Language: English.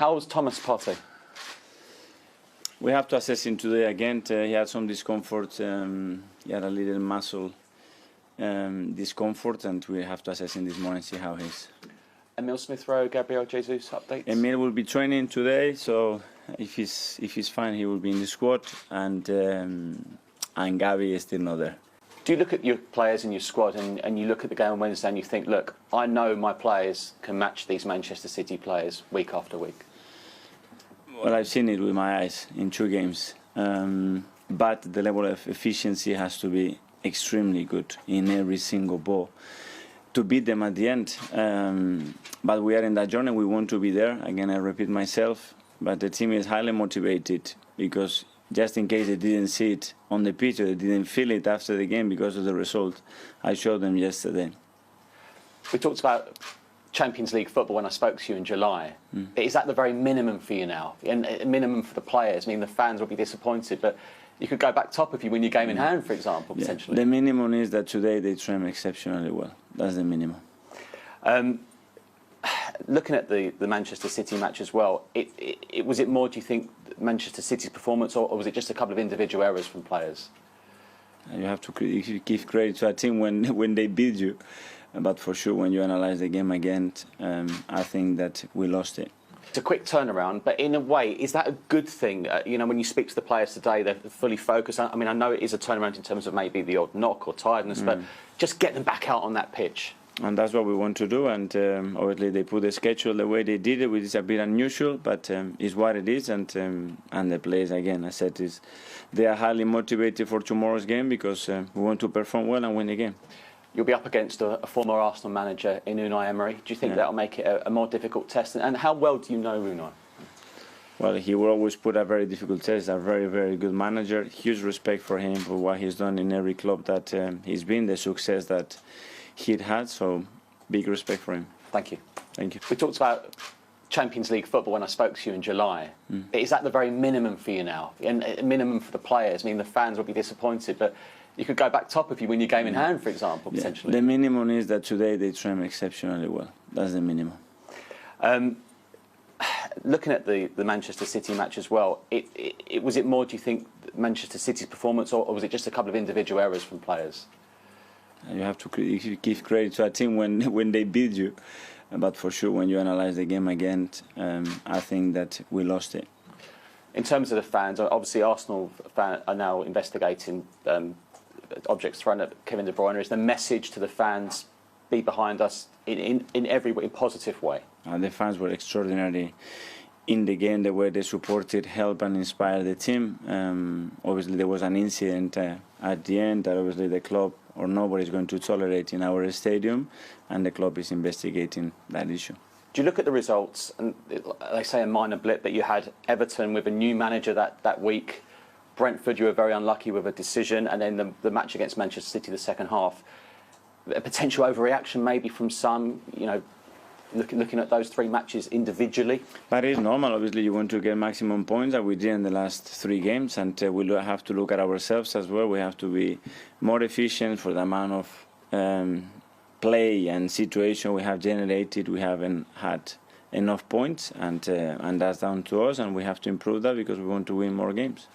How's Thomas Partey? We have to assess him today again. He had some discomfort. He had a little muscle discomfort, and we have to assess him this morning, see how he is. Emil Smith-Rowe, Gabriel Jesus updates? Emil will be training today, so if he's fine, he will be in the squad, and Gabi is still not there. Do you look at your players in your squad and you look at the game on Wednesday and you think, look, I know my players can match these Manchester City players week after week? Well, I've seen it with my eyes in 2 games, but the level of efficiency has to be extremely good in every single ball to beat them at the end. But we are in that journey. We want to be there. Again, I repeat myself, but the team is highly motivated because just in case they didn't see it on the pitch or they didn't feel it after the game because of the result, I showed them yesterday. We talked about Champions League football when I spoke to you in July. Is that the very minimum for you now? And a minimum for the players? I mean, the fans will be disappointed, but you could go back top if you win your game in hand, for example, potentially. The minimum is that today they train exceptionally well. That's the minimum. Looking at the Manchester City match as well, was it more, do you think, Manchester City's performance, or was it just a couple of individual errors from players? You have to give credit to a team when they beat you. But for sure, when you analyse the game again, I think that we lost it. It's a quick turnaround, but in a way, is that a good thing? You know, when you speak to the players today, they're fully focused. I mean, I know it is a turnaround in terms of maybe the odd knock or tiredness, but just get them back out on that pitch. And that's what we want to do. And obviously, they put the schedule the way they did it, which is a bit unusual, but it's what it is. And the players, again, I said, they are highly motivated for tomorrow's game because we want to perform well and win the game. You'll be up against a former Arsenal manager in Unai Emery. Do you think that'll make it a more difficult test? And how well do you know Unai? Well, he will always put a very difficult test. A very, very good manager. Huge respect for him for what he's done in every club that he's been, the success that he'd had. So, big respect for him. Thank you. Thank you. We talked about Champions League football when I spoke to you in July. Is that the very minimum for you now? And a minimum for the players? I mean, the fans will be disappointed, but you could go back top if you win your game in hand, for example, potentially. The minimum is that today they train exceptionally well. That's the minimum. Looking at the Manchester City match as well, was it more, do you think, Manchester City's performance, or was it just a couple of individual errors from players? You have to give credit to a team when they beat you. But for sure, when you analyse the game again, I think that we lost it. In terms of the fans, obviously Arsenal fans are now investigating objects thrown at Kevin De Bruyne. Is the message to the fans, be behind us in every way, in positive way? The fans were extraordinary in the game, the way they supported, helped and inspired the team. Obviously there was an incident at the end that obviously the club or nobody is going to tolerate in our stadium, and the club is investigating that issue. Do you look at the results, and they say a minor blip, but you had Everton with a new manager that week, Brentford you were very unlucky with a decision, and then the match against Manchester City the second half. A potential overreaction maybe from some, you know, looking at those 3 matches individually? But it's normal. Obviously, you want to get maximum points, that we did in the last 3 games, and we have to look at ourselves as well. We have to be more efficient for the amount of play and situation we have generated. We haven't had enough points, and that's down to us, and we have to improve that because we want to win more games.